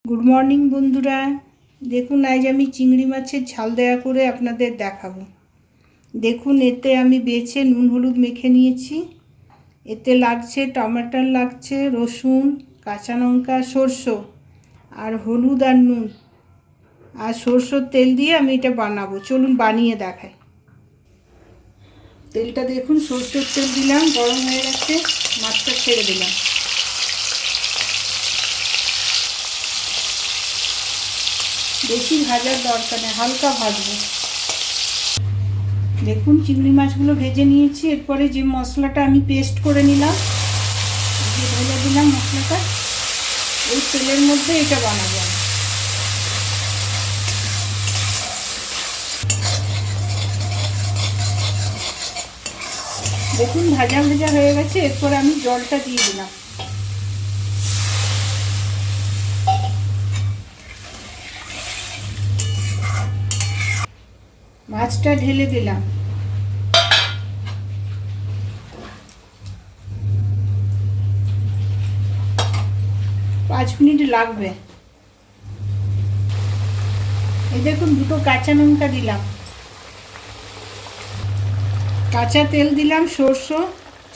Good morning বন্ধুরা, দেখুন আজ আমি চিংড়ি মাছের ঝাল দেওয়া করে আপনাদের দেখাবো। দেখুন এতে আমি বেছে নুন হলুদ মেখে নিয়েছি। এতে লাগছে টমেটো, লাগছে রসুন, কাঁচা লঙ্কা, সরষে আর হলুদ আর নুন আর সরষের তেল দিয়ে আমি এটা বানাবো। চলুন বানিয়ে দেখাই। তেলটা দেখুন, সরষের তেল দিলাম, গরম হয়ে গেছে, মাছটা ছেড়ে দিলাম। বেশি ভাজার দরকার নেই, হালকা ভাজবো। দেখুন চিংড়ি মাছগুলো ভেজে নিয়েছি। এরপরে যে মশলাটা আমি পেস্ট করে নিলাম, যে ভেজে দিলাম মশলাটা, এই তেলের মধ্যে এটা বানাবো। দেখুন ভাজা ভাজা হয়ে গেছে। এরপরে আমি জলটা দিয়ে দিলাম। মাছটা ঢেলে দিলাম। পাঁচ মিনিট লাগবে। এই দেখুন দুটো কাঁচা লঙ্কা দিলাম, কাঁচা তেল দিলাম,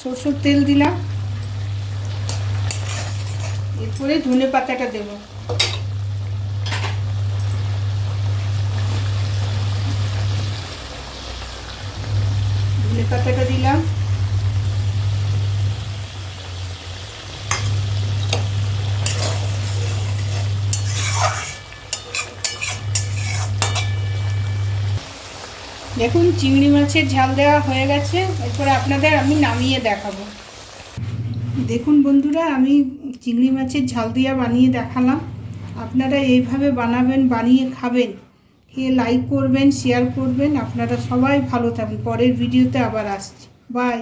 সরষের তেল দিলাম। এরপরে ধনে পাতাটা দেব। ধনে পাতাটা দিলাম। দেখুন চিংড়ি মাছের ঝাল দেওয়া হয়ে গেছে। এরপরে আপনাদের আমি নামিয়ে দেখাবো। দেখুন বন্ধুরা, আমি চিংড়ি মাছের ঝাল দিয়া বানিয়ে দেখালাম। আপনারা এইভাবে বানাবেন, বানিয়ে খাবেন। খেয়ে লাইক করবেন, শেয়ার করবেন। আপনারা সবাই ভালো থাকবেন। পরের ভিডিওতে আবার আসছি। বাই।